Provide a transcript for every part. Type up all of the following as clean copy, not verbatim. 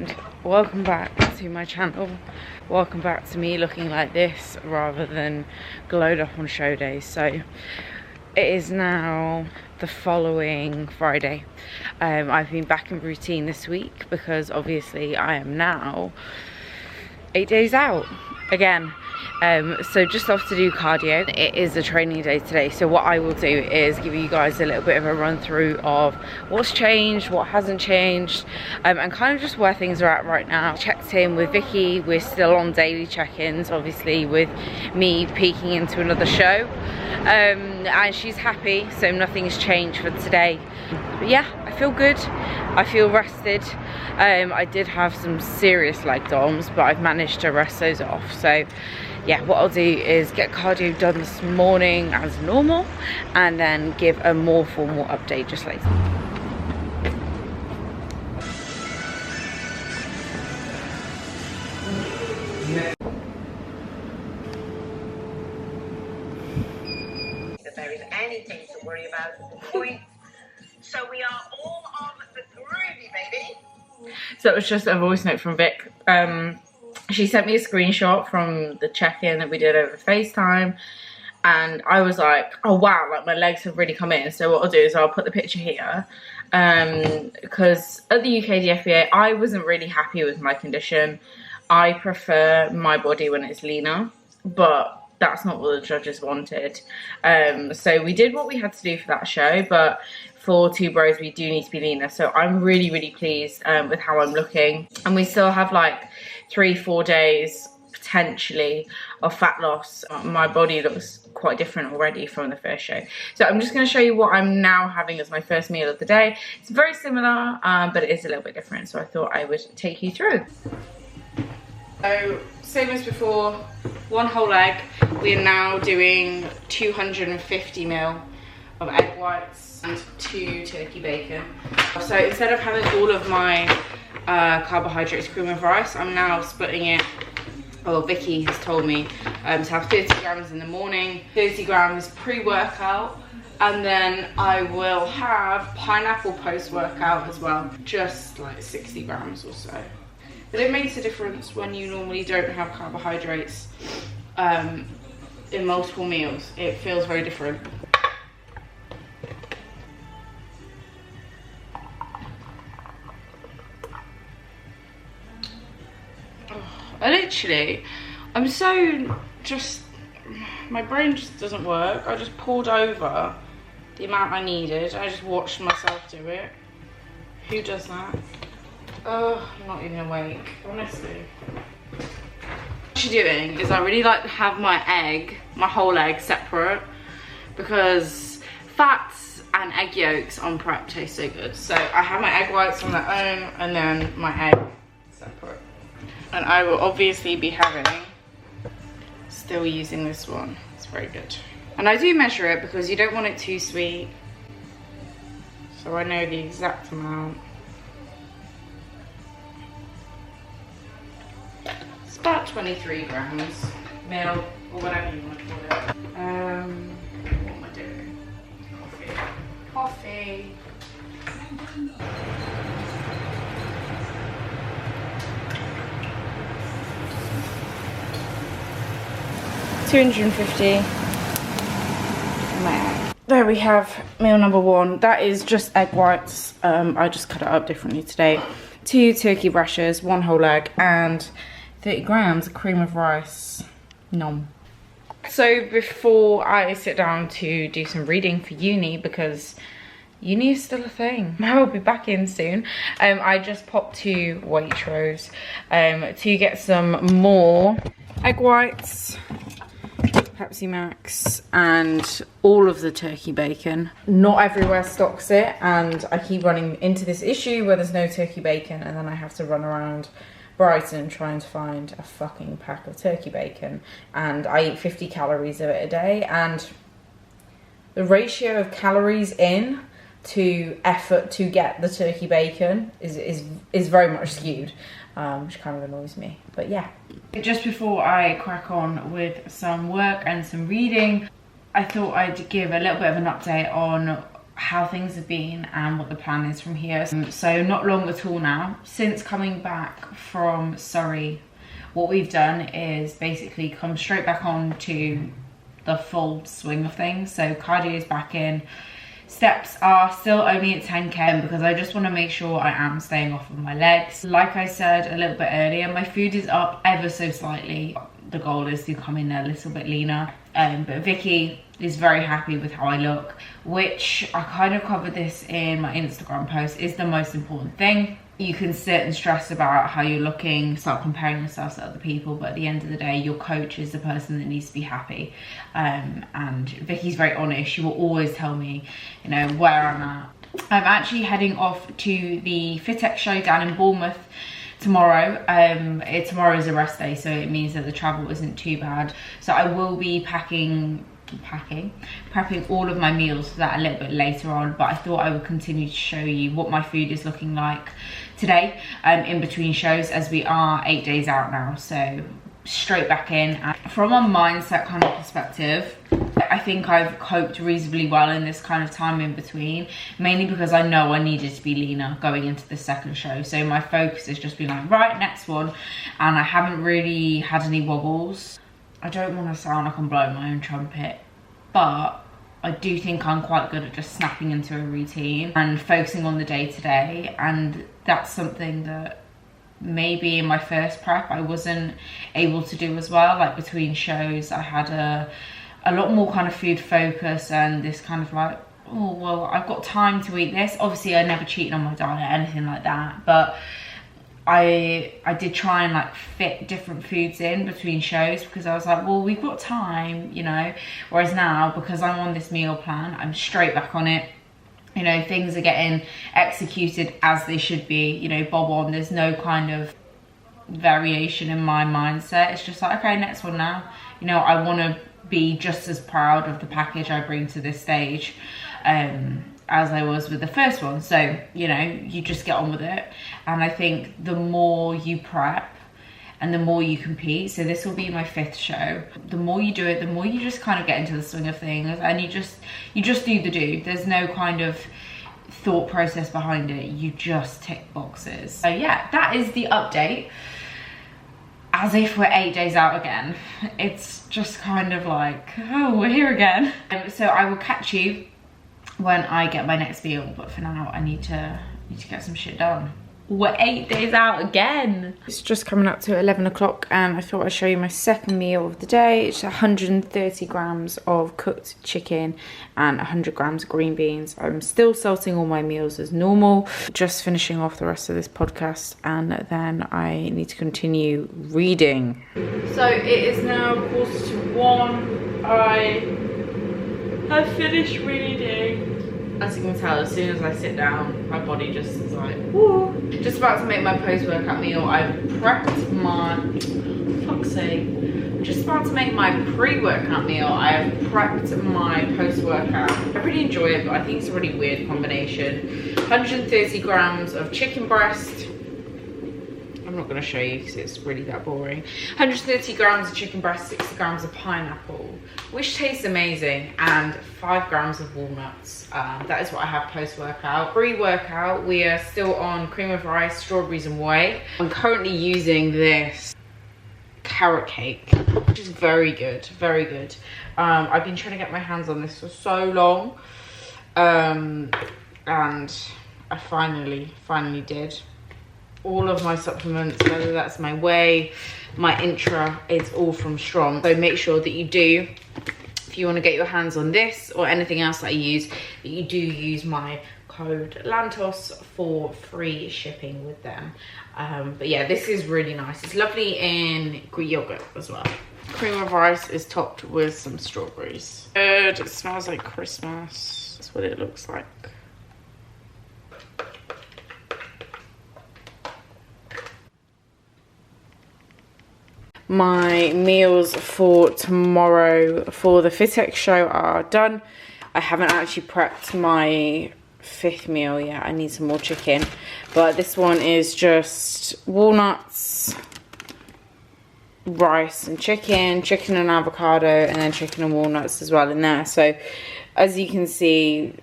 and welcome back to my channel. Welcome back to me looking like this rather than glowed up on show days. So it is now the following Friday. I've been back in routine this week because obviously I am now 8 days out again. So just off to do cardio. It is a training day today, so what I will do is give you guys a little bit of a run through of what's changed, what hasn't changed, and kind of just where things are at right now. Checked in with Vicky. We're still on daily check-ins, obviously with me peeking into another show, and she's happy, so nothing's changed for today. But yeah, I feel good, I feel rested. I did have some serious leg DOMs, but I've managed to rest those off. So yeah, what I'll do is get cardio done this morning as normal and then give a more formal update just later. If there is anything to worry about at this point. So we are all on the groovy, baby. So it was just a voice note from Vic. She sent me a screenshot from the check-in that we did over FaceTime, and I was like, oh wow, like my legs have really come in. So what I'll do is I'll put the picture here, because at the UKDFBA I wasn't really happy with my condition. I prefer my body when it's leaner, but that's not what the judges wanted. So we did what we had to do for that show, but for 2 Bros we do need to be leaner. So I'm really pleased with how I'm looking, and we still have like 3-4 days potentially of fat loss. My body looks quite different already from the first show. So I'm just going to show you what I'm now having as my first meal of the day. It's very similar, but it is a little bit different, so I thought I would take you through. So same as before, one whole egg. We are now doing 250 ml of egg whites and 2 turkey bacon. So instead of having all of my carbohydrates cream of rice, I'm now splitting it. Well, Vicky has told me to have 30 grams in the morning, 30 grams pre-workout, and then I will have pineapple post-workout as well, just like 60 grams or so. But it makes a difference when you normally don't have carbohydrates in multiple meals. It feels very different. I'm so my brain just doesn't work. I just poured over the amount I needed. I just watched myself do it. Who does that? Oh, I'm not even awake, honestly. What I'm doing is I really like to have my whole egg separate, because fats and egg yolks on prep taste so good. So I have my egg whites on their own and then my egg separate. And I will obviously be still using this one. It's very good. And I do measure it because you don't want it too sweet. So I know the exact amount. It's about 23 grams, mil, or whatever you want to call it. What am I doing? Coffee. 250. There we have meal number one. That is just egg whites. I just cut it up differently today. 2 turkey rashers, 1 whole egg, and 30 grams of cream of rice. Nom. So before I sit down to do some reading for uni, because uni is still a thing, I will be back in soon, I just popped to Waitrose to get some more egg whites, Pepsi Max, and all of the turkey bacon. Not everywhere stocks it, and I keep running into this issue where there's no turkey bacon, and then I have to run around Brighton trying to find a fucking pack of turkey bacon, and I eat 50 calories of it a day, and the ratio of calories in to effort to get the turkey bacon is very much skewed, which kind of annoys me. But yeah, just before I crack on with some work and some reading, I thought I'd give a little bit of an update on how things have been and what the plan is from here. So not long at all now. Since coming back from Surrey, what we've done is basically come straight back on to the full swing of things. So cardio is back in. Steps are still only at 10k because I just want to make sure I am staying off of my legs. Like I said a little bit earlier, my food is up ever so slightly. The goal is to come in a little bit leaner, but Vicky is very happy with how I look, which I kind of covered this in my Instagram post, is the most important thing. You can sit and stress about how you're looking, start comparing yourself to other people, but at the end of the day, your coach is the person that needs to be happy. And Vicky's very honest. She will always tell me, you know, where I'm at. I'm actually heading off to the FitX show down in Bournemouth tomorrow. Tomorrow is a rest day, so it means that the travel isn't too bad. So I will be prepping all of my meals for that a little bit later on, but I thought I would continue to show you what my food is looking like today, in between shows, as we are 8 days out now. So straight back in. From a mindset kind of perspective, I think I've coped reasonably well in this kind of time in between, mainly because I know I needed to be leaner going into the second show. So my focus has just been like, right, next one, and I haven't really had any wobbles. I don't want to sound like I'm blowing my own trumpet, but I do think I'm quite good at just snapping into a routine and focusing on the day-to-day, and that's something that maybe in my first prep I wasn't able to do as well. Like between shows I had a lot more kind of food focus and this kind of like, oh well, I've got time to eat this. Obviously I never cheated on my diet or anything like that, but I did try and like fit different foods in between shows because I was like, well, we've got time, you know. Whereas now, because I'm on this meal plan, I'm straight back on it. You know, things are getting executed as they should be, you know, bob on. There's no kind of variation in my mindset. It's just like, okay, next one now. You know, I want to be just as proud of the package I bring to this stage as I was with the first one. So, you know, you just get on with it. And I think the more you prep and the more you compete, so this will be my 5th show, the more you do it, the more you just kind of get into the swing of things, and you just do the do. There's no kind of thought process behind it. You just tick boxes. So yeah, that is the update. As if we're 8 days out again. It's just kind of like, oh, we're here again. So I will catch you when I get my next meal, but for now I need to get some shit done. We're 8 days out again. It's just coming up to 11 o'clock and I thought I'd show you my second meal of the day. It's 130 grams of cooked chicken and 100 grams of green beans. I'm still salting all my meals as normal. Just finishing off the rest of this podcast and then I need to continue reading. So it is now 1:45. I have finished reading. As you can tell, as soon as I sit down, my body just is like, woo. Just about to make my post-workout meal. I've prepped my, fuck's sake. Just about to make my pre-workout meal. I have prepped my post-workout. I really enjoy it, but I think it's a really weird combination. 130 grams of chicken breast. I'm not going to show you because it's really that boring. 130 grams of chicken breast, 60 grams of pineapple, which tastes amazing, and 5 grams of walnuts. That is what I have post-workout. Pre-workout, we are still on cream of rice, strawberries and whey. I'm currently using this carrot cake, which is very good, very good. I've been trying to get my hands on this for so long, and I finally did. All of my supplements, whether that's my whey, my intra, it's all from Strong. So make sure that you do, if you want to get your hands on this or anything else that I use, that you do use my code LANTOS for free shipping with them. But yeah, this is really nice. It's lovely in Greek yogurt as well. Cream of rice is topped with some strawberries. Good, it smells like Christmas. That's what it looks like. My meals for tomorrow for the FitX show are done. I haven't actually prepped my 5th meal yet. I need some more chicken. But this one is just walnuts, rice and chicken and avocado, and then chicken and walnuts as well in there. So as you can see,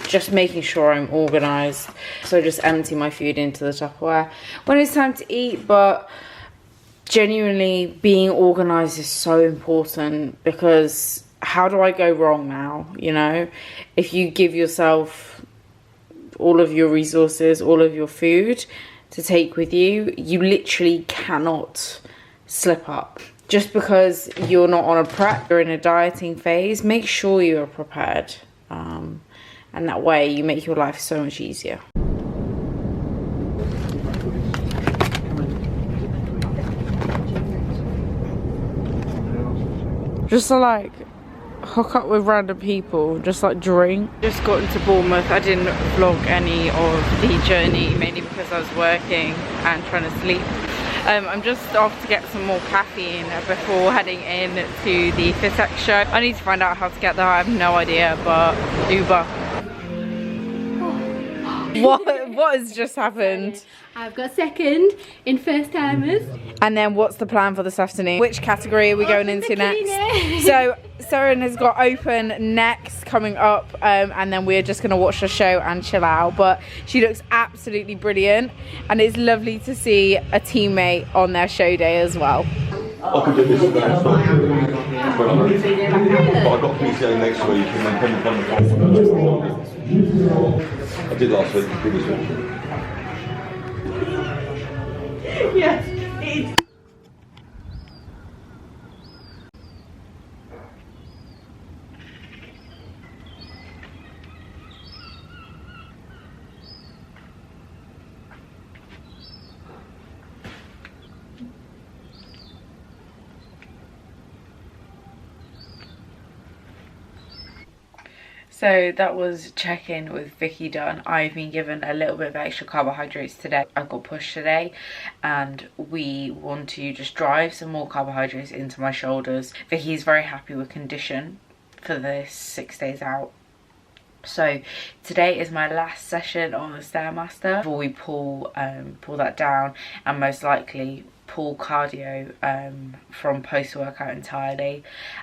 just making sure I'm organised. So just empty my food into the Tupperware when it's time to eat. But genuinely, being organised is so important, because how do I go wrong now? You know, if you give yourself all of your resources, all of your food to take with you, you literally cannot slip up. Just because you're not on a prep, you're in a dieting phase, make sure you're prepared. And that way you make your life so much easier. Just to like hook up with random people, just like drink. Just got into Bournemouth. I didn't vlog any of the journey, mainly because I was working and trying to sleep. I'm just off to get some more caffeine before heading in to the FitX show. I need to find out how to get there. I have no idea, but Uber. What has just happened? I've got second in first timers. And then what's the plan for this afternoon? Which category are we going into next? So Seren has got open next coming up, and then we're just going to watch the show and chill out. But she looks absolutely brilliant, and it's lovely to see a teammate on their show day as well. I could do this for the next one. But I've got PCA next week and then I did last week, previous week. Yes. So that was check-in with Vicky done. I've been given a little bit of extra carbohydrates today. I got pushed today and we want to just drive some more carbohydrates into my shoulders. Vicky's very happy with condition for this 6 days out. So today is my last session on the Stairmaster before we pull that down, and most likely pull cardio from post-workout entirely,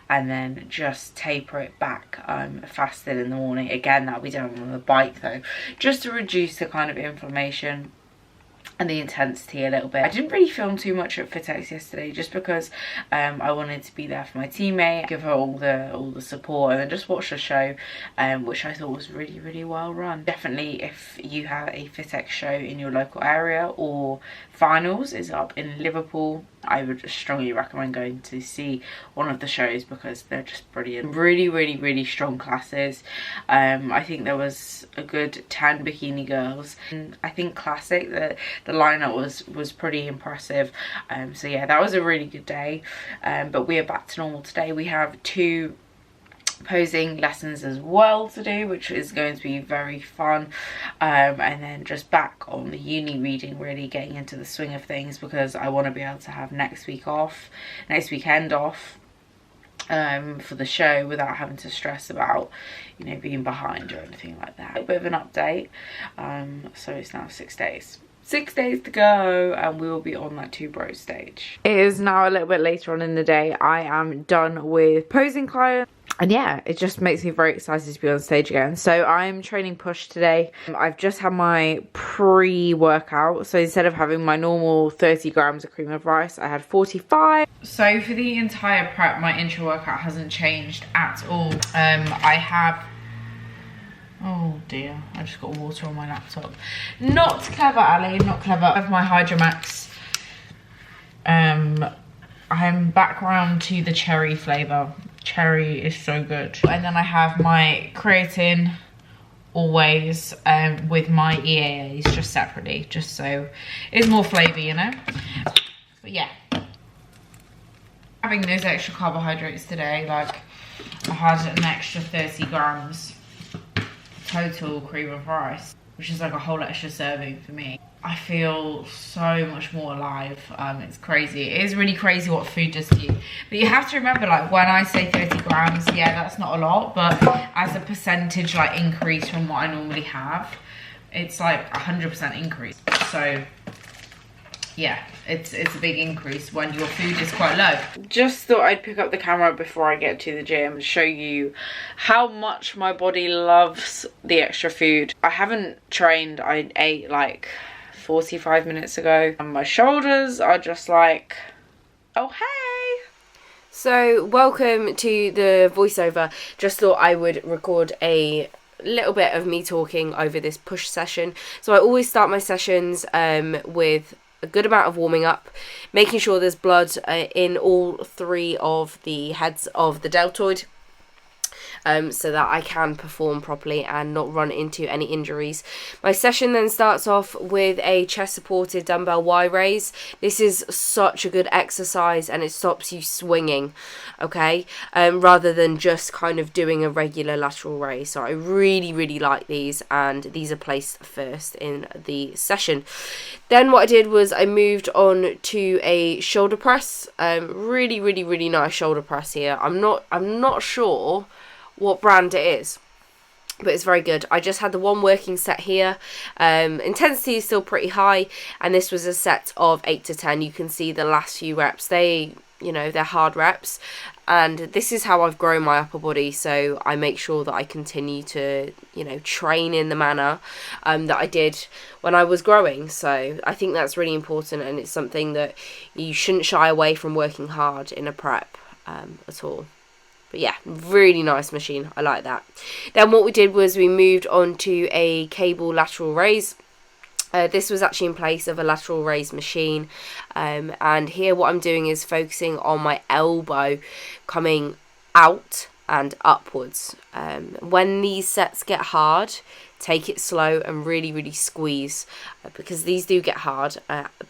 and then just taper it back fasted in the morning. Again, that'll be done on the bike though, just to reduce the kind of inflammation and the intensity a little bit. I didn't really film too much at FitX yesterday, just because I wanted to be there for my teammate, give her all the support, and then just watch the show, which I thought was really well run. Definitely, if you have a FitX show in your local area, or finals is up in Liverpool, I would strongly recommend going to see one of the shows, because they're just brilliant. Really strong classes. I think there was a good 10 bikini girls, and I think classic, the lineup was pretty impressive. So yeah, that was a really good day. But we are back to normal today. We have 2 posing lessons as well to do, which is going to be very fun, and then just back on the uni reading, really getting into the swing of things, because I want to be able to have next weekend off for the show without having to stress about, you know, being behind or anything like that. A bit of an update. So it's now 6 days. 6 days to go and we will be on that 2Bro stage. It is now a little bit later on in the day. I am done with posing clients. And yeah, it just makes me very excited to be on stage again. So I'm training push today. I've just had my pre-workout. So instead of having my normal 30 grams of cream of rice, I had 45. So for the entire prep, my intro workout hasn't changed at all. I have... Oh dear, I just got water on my laptop. Not clever, Ali, not clever. I have my Hydromax. I'm back round to the cherry flavour. Cherry is so good. And then I have my creatine always with my EAAs just separately, just so it's more flavour, you know. But yeah, having those extra carbohydrates today, like I had an extra 30 grams total cream of rice, which is like a whole extra serving for me. I feel so much more alive. It's crazy. It is really crazy what food does to you. But you have to remember, like, when I say 30 grams, yeah, that's not a lot, but as a percentage, like, increase from what I normally have, it's like 100% increase. So yeah, it's a big increase when your food is quite low. Just thought I'd pick up the camera before I get to the gym and show you how much my body loves the extra food. I haven't trained, I ate like 45 minutes ago, and my shoulders are just like, oh hey. So welcome to the voiceover. Just thought I would record a little bit of me talking over this push session. So I always start my sessions with a good amount of warming up, making sure there's blood in all 3 of the heads of the deltoid, so that I can perform properly and not run into any injuries. My session then starts off with a chest supported dumbbell Y raise. This is such a good exercise and it stops you swinging, okay, rather than just kind of doing a regular lateral raise. So I really like these, and these are placed first in the session. Then what I did was I moved on to a shoulder press. Really nice shoulder press here. I'm not sure what brand it is, but it's very good. I just had the one working set here. Intensity is still pretty high, and this was a set of 8 to 10. You can see the last few reps, they're hard reps, and this is how I've grown my upper body, so I make sure that I continue to train in the manner that I did when I was growing. So I think that's really important, and it's something that you shouldn't shy away from working hard in a prep at all. But yeah, really nice machine. I like that. Then what we did was we moved on to a cable lateral raise. This was actually in place of a lateral raise machine. And here what I'm doing is focusing on my elbow coming out and upwards. When these sets get hard, take it slow and really squeeze, because these do get hard.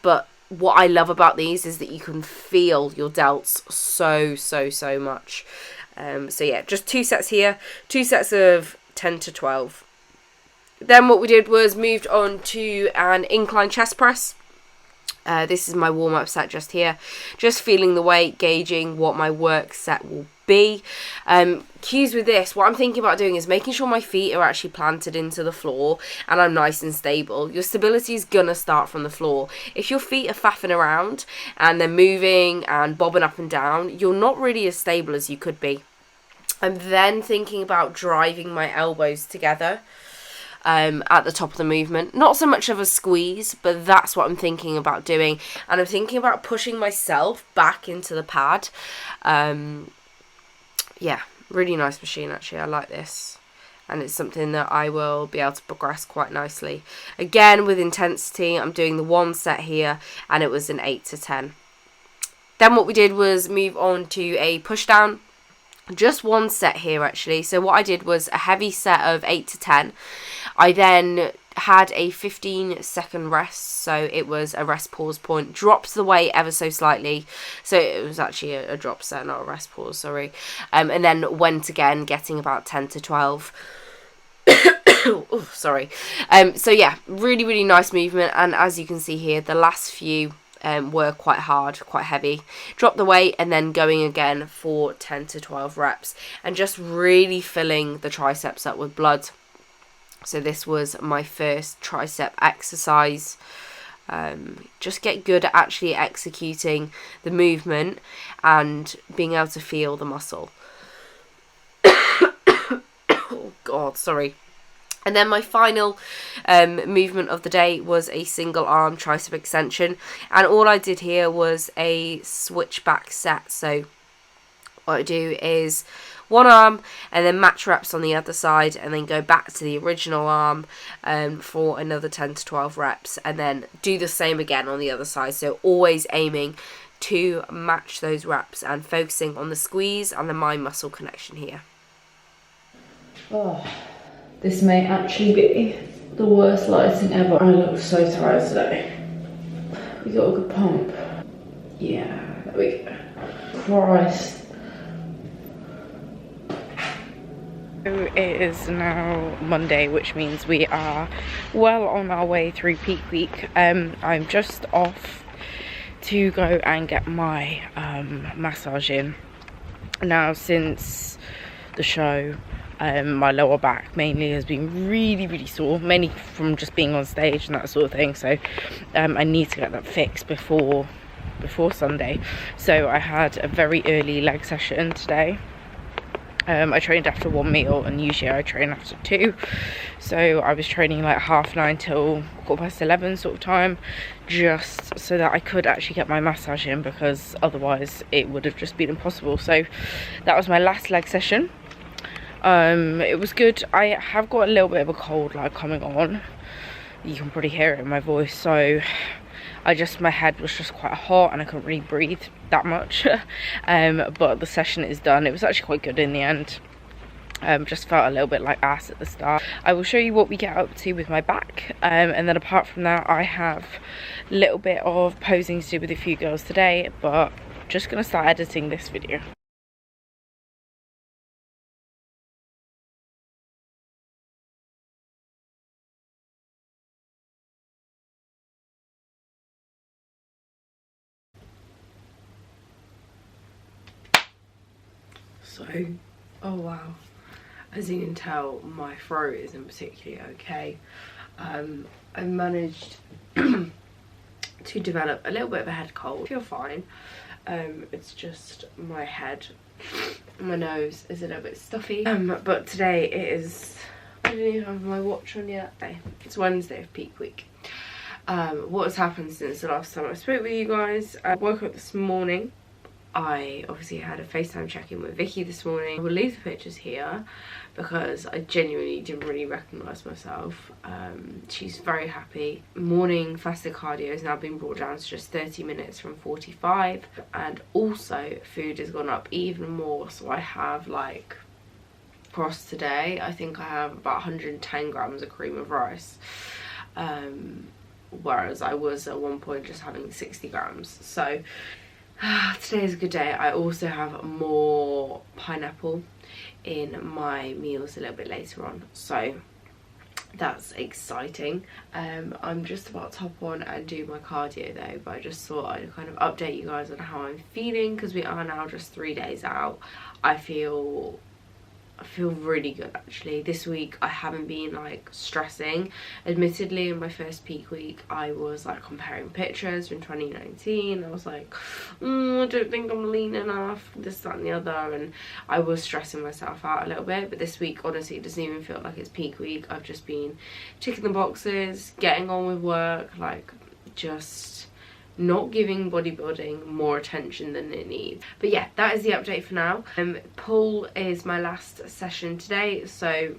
But what I love about these is that you can feel your delts so much. So yeah, just 2 sets here, 2 sets of 10 to 12. Then what we did was moved on to an incline chest press. This is my warm-up set just here. Just feeling the weight, gauging what my work set will be. Cues with this, what I'm thinking about doing is making sure my feet are actually planted into the floor and I'm nice and stable. Your stability is gonna start from the floor. If your feet are faffing around and they're moving and bobbing up and down, you're not really as stable as you could be. I'm then thinking about driving my elbows together at the top of the movement. Not so much of a squeeze, but that's what I'm thinking about doing. And I'm thinking about pushing myself back into the pad. Yeah, really nice machine actually. I like this. And it's something that I will be able to progress quite nicely. Again, with intensity, I'm doing the 1 set here, and it was an 8 to 10. Then what we did was move on to a push down. Just 1 set here actually. So what I did was a heavy set of 8 to 10. I then had a 15-second rest, so it was a rest pause point. Dropped the weight ever so slightly, so it was actually a drop set, not a rest pause, sorry. And then went again, getting about 10 to 12. Oh, sorry. So yeah, really nice movement, and as you can see here, the last few were quite hard, quite heavy. Drop the weight and then going again for 10 to 12 reps, and just really filling the triceps up with blood. So this was my first tricep exercise. Just get good at actually executing the movement and being able to feel the muscle. Oh God, sorry. And then my final movement of the day was a single arm tricep extension. And all I did here was a switchback set. So what I do is 1 arm and then match reps on the other side, and then go back to the original arm for another 10 to 12 reps, and then do the same again on the other side. So always aiming to match those reps and focusing on the squeeze and the mind muscle connection here. Oh, this may actually be the worst lighting ever. I look so tired today. We got a good pump. Yeah, there we go. Christ. It is now Monday, which means we are well on our way through peak week. I'm just off to go and get my massage in. Now, since the show, My lower back mainly has been really sore, mainly from just being on stage and that sort of thing. So I need to get that fixed before Sunday. So I had a very early leg session today. I trained after 1 meal, and usually I train after 2, so I was training like 9:30 till 11:15 sort of time, just so that I could actually get my massage in, because otherwise it would have just been impossible. So that was my last leg session. It was good. I have got a little bit of a cold like coming on, you can probably hear it in my voice, so my head was just quite hot and I couldn't really breathe that much. But the session is done. It was actually quite good in the end. Just felt a little bit like ass at the start. I will show you what we get up to with my back, and then apart from that I have a little bit of posing to do with a few girls today, but just gonna start editing this video. So, oh wow, as you can tell, my throat isn't particularly okay. I managed to develop a little bit of a head cold. I feel fine. It's just my head, my nose is a little bit stuffy. But today it is, I don't even have my watch on yet. It's Wednesday of peak week. What has happened since the last time I spoke with you guys? I woke up this morning. I obviously had a FaceTime check-in with Vicky this morning. I will leave the pictures here because I genuinely didn't really recognise myself. She's very happy. Morning fasted cardio has now been brought down to just 30 minutes from 45, and also food has gone up even more. So I have like, across today, I think I have about 110 grams of cream of rice. Whereas I was at one point just having 60 grams. So today is a good day. I also have more pineapple in my meals a little bit later on, so that's exciting. I'm just about to hop on and do my cardio though, but I just thought I'd kind of update you guys on how I'm feeling, because we are now just 3 days out. I feel really good actually. This week I haven't been like stressing. Admittedly, in my first peak week I was like comparing pictures from 2019. I was like, I don't think I'm lean enough, this, that and the other, and I was stressing myself out a little bit. But this week honestly it doesn't even feel like it's peak week. I've just been ticking the boxes, getting on with work, like just not giving bodybuilding more attention than it needs. But yeah, that is the update for now. Pull is my last session today, so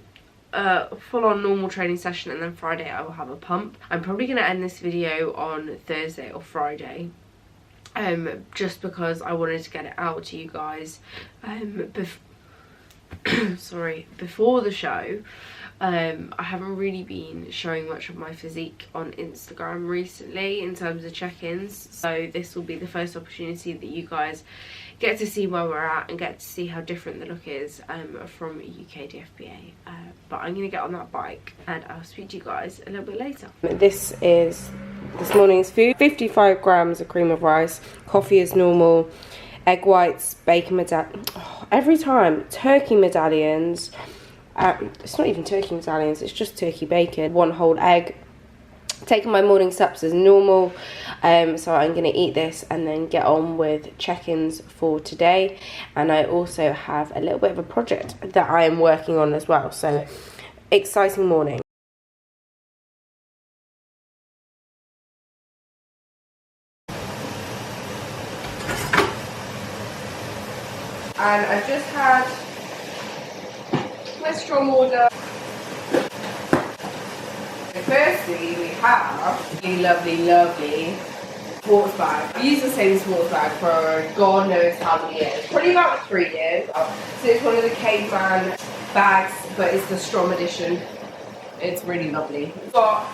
full on normal training session, and then Friday I will have a pump. I'm probably going to end this video on Thursday or Friday, just because I wanted to get it out to you guys before the show. I haven't really been showing much of my physique on Instagram recently in terms of check-ins, so this will be the first opportunity that you guys get to see where we're at and get to see how different the look is from UKDFBA. But I'm going to get on that bike and I'll speak to you guys a little bit later. This is this morning's food: 55 grams of cream of rice, coffee as normal, egg whites, bacon medallion, every time, turkey medallions. It's not even turkey medallions, it's just turkey bacon, 1 whole egg. Taking my morning steps as normal, so I'm going to eat this and then get on with check-ins for today. And I also have a little bit of a project that I am working on as well, so exciting morning. And I've just had my strong order. Firstly, we have a lovely sports bag. I've used the same sports bag for God knows how many years, probably about 3 years. So it's one of the caveman bags, but it's the Strom edition. It's really lovely. It's got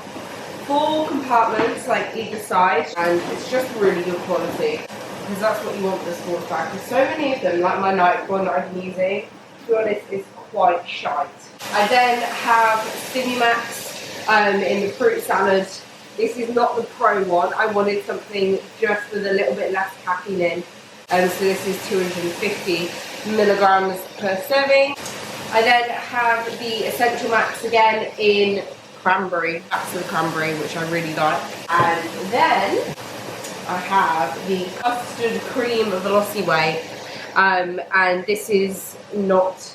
4 compartments like either side, and it's just really good quality, because that's what you want with a sports bag. There's so many of them, like my Nike one that I've been using, to be honest, is quite shite. I then have Stimumax in the fruit salad. This is not the pro one. I wanted something just with a little bit less caffeine in. So this is 250 milligrams per serving. I then have the Essential Max again in cranberry, absolute cranberry, which I really like. And then I have the Custard Cream Velocity Whey. And this is not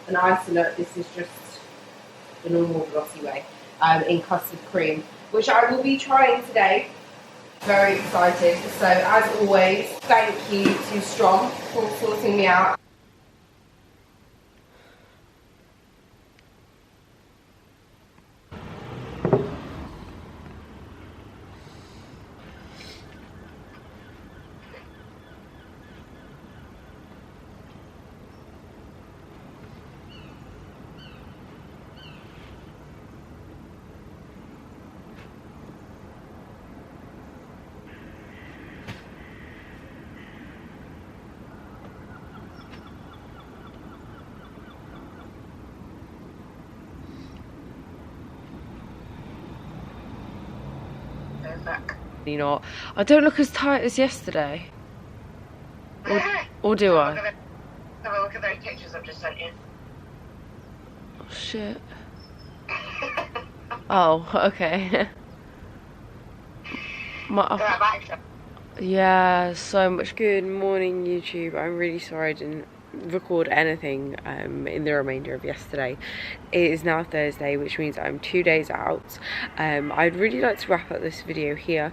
an isolate, this is just the normal Velocity Whey in custard cream, which I will be trying today. Very excited. So as always, thank you to Strong for sorting me out. You know, I don't look as tight as yesterday. Or do I? Have a look at those pictures I've just sent you. Oh shit. Oh, okay. Yeah, so much. Good morning, YouTube. I'm really sorry I didn't record anything in the remainder of yesterday. It is now Thursday, which means I'm 2 days out. I'd really like to wrap up this video here.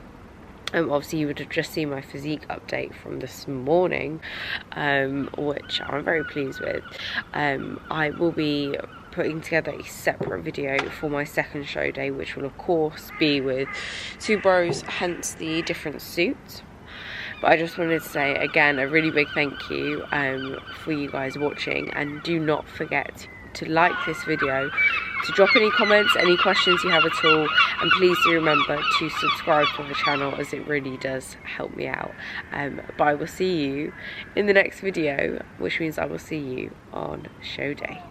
Obviously you would have just seen my physique update from this morning, which I'm very pleased with. I will be putting together a separate video for my second show day, which will of course be with 2Bros, hence the different suit. But I just wanted to say again a really big thank you for you guys watching, and do not forget to like this video, to drop any comments, any questions you have at all, and please do remember to subscribe to the channel, as it really does help me out. But I will see you in the next video, which means I will see you on show day.